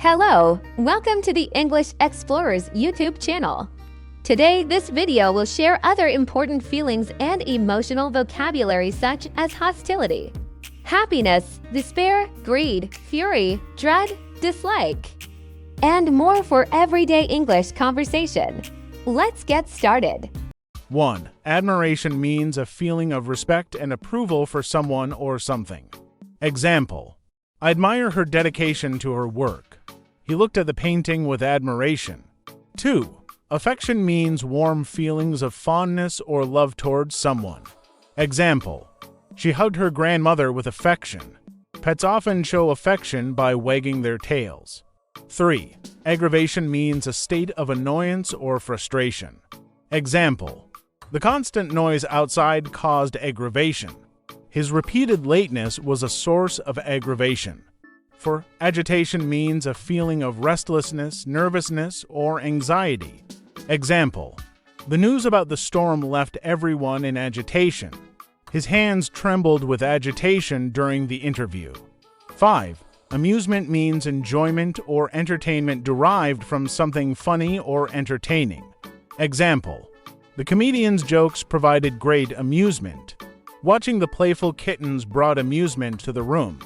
Hello, welcome to the English Explorers YouTube channel. Today, this video will share other important feelings and emotional vocabulary such as hostility, happiness, despair, greed, fury, dread, dislike, and more for everyday English conversation. Let's get started. 1. Admiration means a feeling of respect and approval for someone or something. Example: I admire her dedication to her work. He looked at the painting with admiration. 2. Affection means warm feelings of fondness or love towards someone. Example: she hugged her grandmother with affection. Pets often show affection by wagging their tails. 3. Aggravation means a state of annoyance or frustration. Example: the constant noise outside caused aggravation. His repeated lateness was a source of aggravation. 4. Agitation means a feeling of restlessness, nervousness, or anxiety. Example: the news about the storm left everyone in agitation. His hands trembled with agitation during the interview. 5. Amusement means enjoyment or entertainment derived from something funny or entertaining. Example: the comedian's jokes provided great amusement. Watching the playful kittens brought amusement to the room.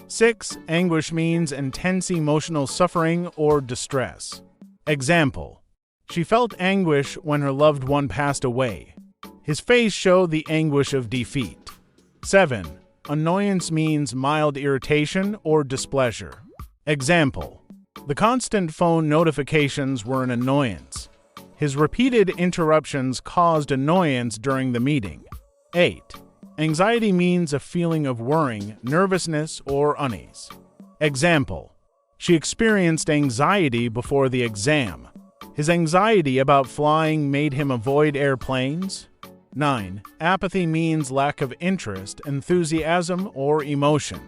6. Anguish means intense emotional suffering or distress. Example: she felt anguish when her loved one passed away. His face showed the anguish of defeat. 7. Annoyance means mild irritation or displeasure. Example: the constant phone notifications were an annoyance. His repeated interruptions caused annoyance during the meeting. 8. Anxiety means a feeling of worrying, nervousness, or unease. Example: she experienced anxiety before the exam. His anxiety about flying made him avoid airplanes. 9. Apathy means lack of interest, enthusiasm, or emotion.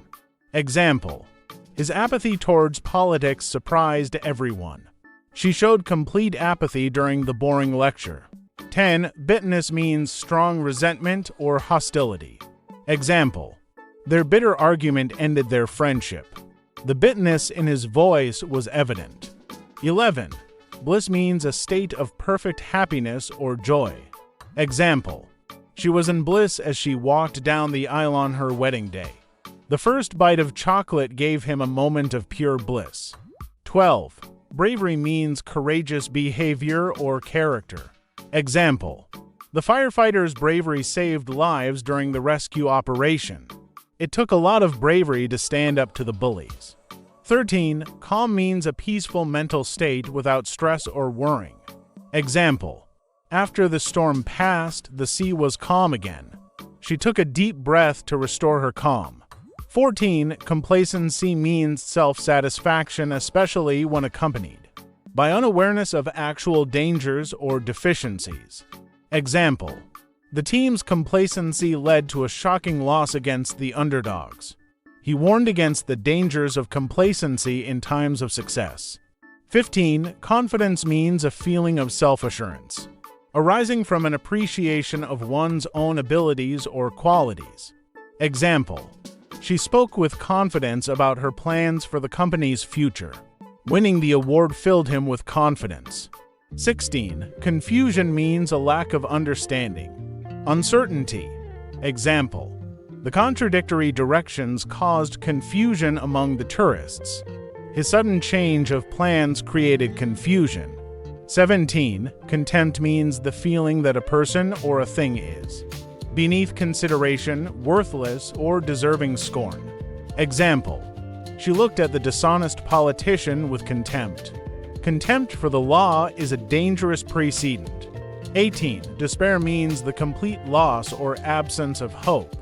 Example: his apathy towards politics surprised everyone. She showed complete apathy during the boring lecture. 10. Bitterness means strong resentment or hostility. Example: their bitter argument ended their friendship. The bitterness in his voice was evident. 11. Bliss means a state of perfect happiness or joy. Example: she was in bliss as she walked down the aisle on her wedding day. The first bite of chocolate gave him a moment of pure bliss. 12. Bravery means courageous behavior or character. Example: the firefighters' bravery saved lives during the rescue operation. It took a lot of bravery to stand up to the bullies. 13. Calm means a peaceful mental state without stress or worrying. Example: after the storm passed, the sea was calm again. She took a deep breath to restore her calm. 14. Complacency means self-satisfaction, especially when accompanied by unawareness of actual dangers or deficiencies. Example: the team's complacency led to a shocking loss against the underdogs. He warned against the dangers of complacency in times of success. 15. Confidence means a feeling of self-assurance, arising from an appreciation of one's own abilities or qualities. Example: she spoke with confidence about her plans for the company's future. Winning the award filled him with confidence. 16. Confusion means a lack of understanding. Uncertainty. Example: the contradictory directions caused confusion among the tourists. His sudden change of plans created confusion. 17. Contempt means the feeling that a person or a thing is beneath consideration, worthless, or deserving scorn. Example: she looked at the dishonest politician with contempt. Contempt for the law is a dangerous precedent. 18. Despair means the complete loss or absence of hope.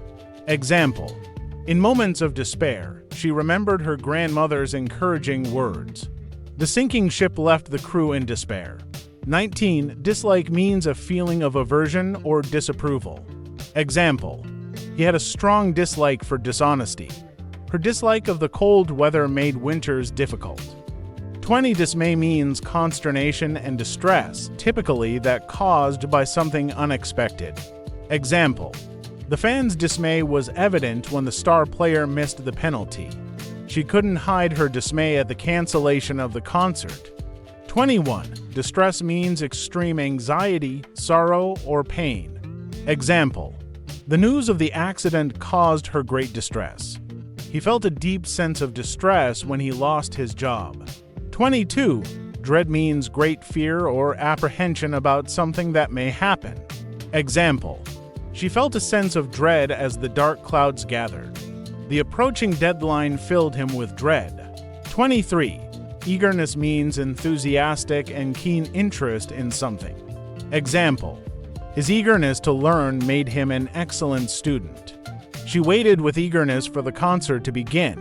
Example: in moments of despair, she remembered her grandmother's encouraging words. The sinking ship left the crew in despair. 19. Dislike means a feeling of aversion or disapproval. Example: he had a strong dislike for dishonesty. Her dislike of the cold weather made winters difficult. 20. Dismay means consternation and distress, typically that caused by something unexpected. Example: the fans' dismay was evident when the star player missed the penalty. She couldn't hide her dismay at the cancellation of the concert. 21. Distress means extreme anxiety, sorrow, or pain. Example: the news of the accident caused her great distress. He felt a deep sense of distress when he lost his job. 22. Dread means great fear or apprehension about something that may happen. Example: she felt a sense of dread as the dark clouds gathered. The approaching deadline filled him with dread. 23. Eagerness means enthusiastic and keen interest in something. Example: his eagerness to learn made him an excellent student. She waited with eagerness for the concert to begin.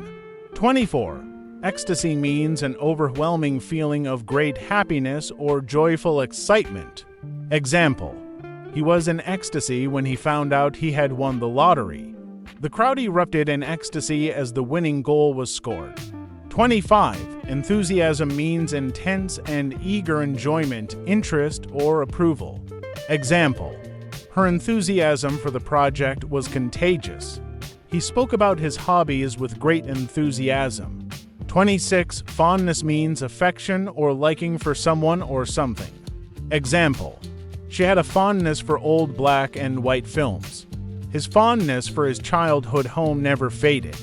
24. Ecstasy means an overwhelming feeling of great happiness or joyful excitement. Example: he was in ecstasy when he found out he had won the lottery. The crowd erupted in ecstasy as the winning goal was scored. 25. Enthusiasm means intense and eager enjoyment, interest, or approval. Example: her enthusiasm for the project was contagious. He spoke about his hobbies with great enthusiasm. 26. Fondness means affection or liking for someone or something. Example: she had a fondness for old black and white films. His fondness for his childhood home never faded.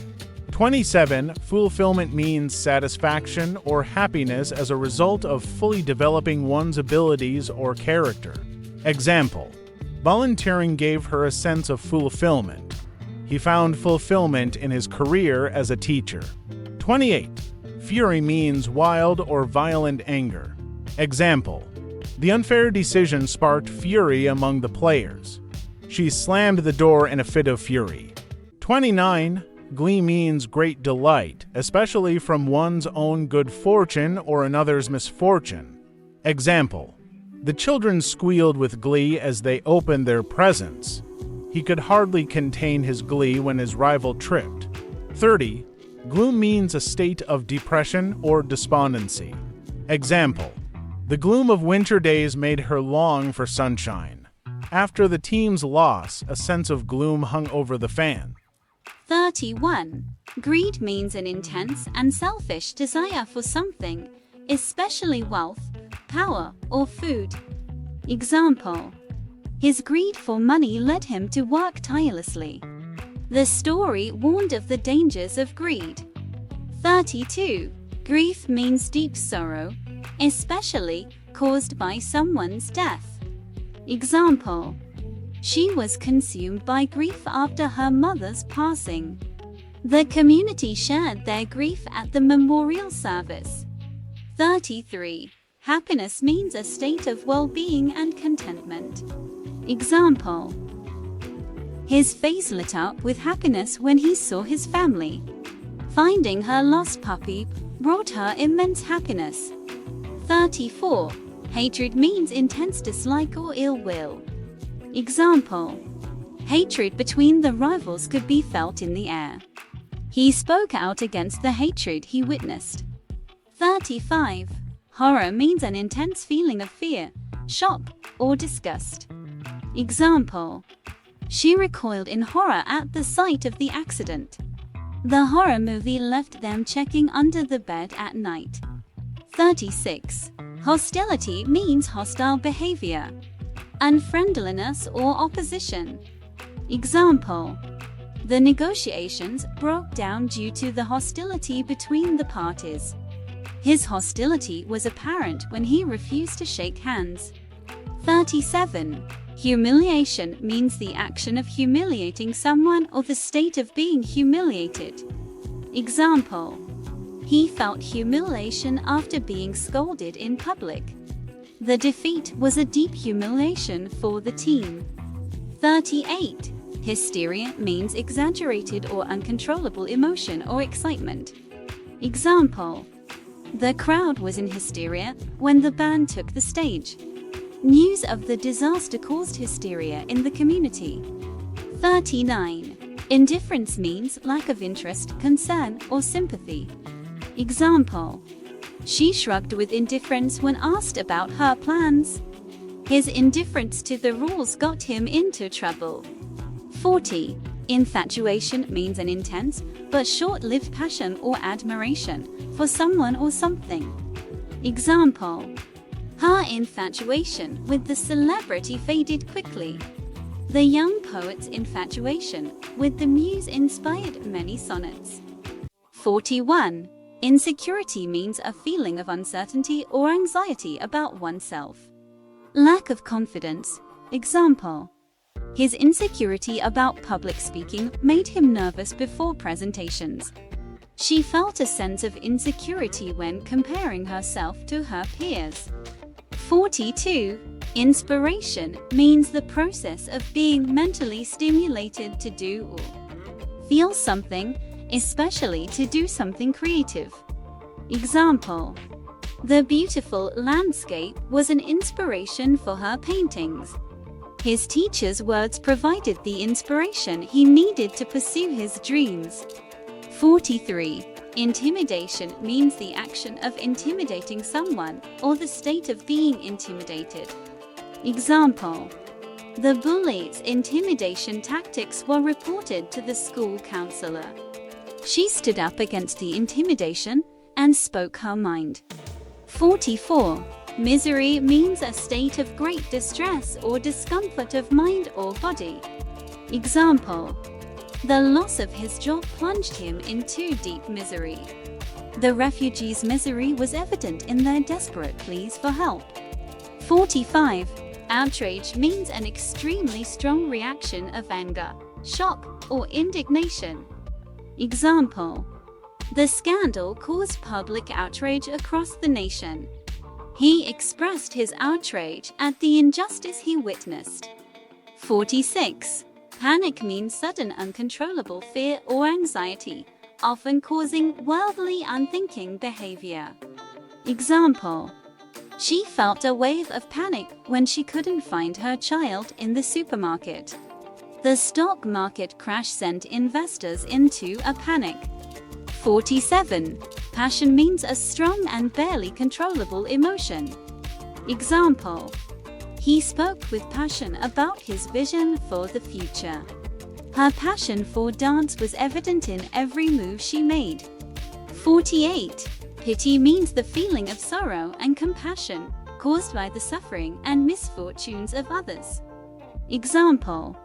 27. Fulfillment means satisfaction or happiness as a result of fully developing one's abilities or character. Example: volunteering gave her a sense of fulfillment. He found fulfillment in his career as a teacher. 28. Fury means wild or violent anger. Example: the unfair decision sparked fury among the players. She slammed the door in a fit of fury. 29. Glee means great delight, especially from one's own good fortune or another's misfortune. Example: the children squealed with glee as they opened their presents. He could hardly contain his glee when his rival tripped. 30. Gloom means a state of depression or despondency. Example: the gloom of winter days made her long for sunshine. After the team's loss, a sense of gloom hung over the fan. 31. Greed means an intense and selfish desire for something, especially wealth, power, or food. Example: his greed for money led him to work tirelessly. The story warned of the dangers of greed. 32. Grief means deep sorrow, especially caused by someone's death. Example: she was consumed by grief after her mother's passing. The community shared their grief at the memorial service. 33. Happiness means a state of well-being and contentment. Example: his face lit up with happiness when he saw his family. Finding her lost puppy brought her immense happiness. 34. Hatred means intense dislike or ill will. Example: hatred between the rivals could be felt in the air. He spoke out against the hatred he witnessed. 35. Horror means an intense feeling of fear, shock, or disgust. Example: she recoiled in horror at the sight of the accident. The horror movie left them checking under the bed at night. 36. Hostility means hostile behavior, unfriendliness or opposition. Example: the negotiations broke down due to the hostility between the parties. His hostility was apparent when he refused to shake hands. 37. Humiliation means the action of humiliating someone or the state of being humiliated. Example: he felt humiliation after being scolded in public. The defeat was a deep humiliation for the team. 38. Hysteria means exaggerated or uncontrollable emotion or excitement. Example: the crowd was in hysteria when the band took the stage. News of the disaster caused hysteria in the community. 39. Indifference means lack of interest, concern, or sympathy. Example: she shrugged with indifference when asked about her plans. His indifference to the rules got him into trouble. 40. Infatuation means an intense, but short-lived passion or admiration for someone or something. Example: her infatuation with the celebrity faded quickly. The young poet's infatuation with the muse inspired many sonnets. 41. Insecurity means a feeling of uncertainty or anxiety about oneself. Lack of confidence. Example: his insecurity about public speaking made him nervous before presentations. She felt a sense of insecurity when comparing herself to her peers. 42. Inspiration means the process of being mentally stimulated to do or feel something, especially to do something creative. Example: the beautiful landscape was an inspiration for her paintings. His teacher's words provided the inspiration he needed to pursue his dreams. 43. Intimidation means the action of intimidating someone or the state of being intimidated. Example: the bully's intimidation tactics were reported to the school counselor. She stood up against the intimidation and spoke her mind. 44. Misery means a state of great distress or discomfort of mind or body. Example: the loss of his job plunged him into deep misery. The refugees' misery was evident in their desperate pleas for help. 45. Outrage means an extremely strong reaction of anger, shock, or indignation. Example: the scandal caused public outrage across the nation. He expressed his outrage at the injustice he witnessed. 46. Panic means sudden uncontrollable fear or anxiety, often causing wildly unthinking behavior. Example: she felt a wave of panic when she couldn't find her child in the supermarket. The stock market crash sent investors into a panic. 47. Passion means a strong and barely controllable emotion. Example: he spoke with passion about his vision for the future. Her passion for dance was evident in every move she made. 48. Pity means the feeling of sorrow and compassion caused by the suffering and misfortunes of others. Example: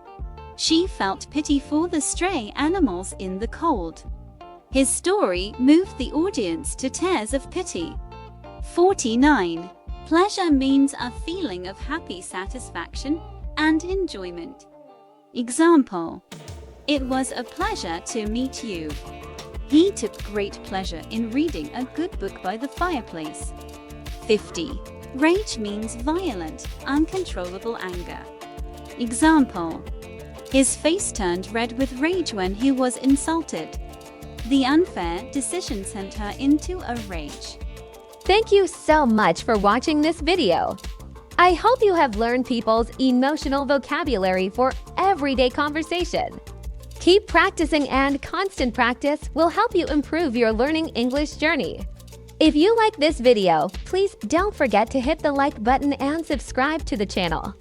she felt pity for the stray animals in the cold. His story moved the audience to tears of pity. 49. Pleasure means a feeling of happy satisfaction and enjoyment. Example: it was a pleasure to meet you. He took great pleasure in reading a good book by the fireplace. 50. Rage means violent, uncontrollable anger. Example: his face turned red with rage when he was insulted. The unfair decision sent her into a rage. Thank you so much for watching this video. I hope you have learned people's emotional vocabulary for everyday conversation. Keep practicing, and constant practice will help you improve your learning English journey. If you like this video, please don't forget to hit the like button and subscribe to the channel.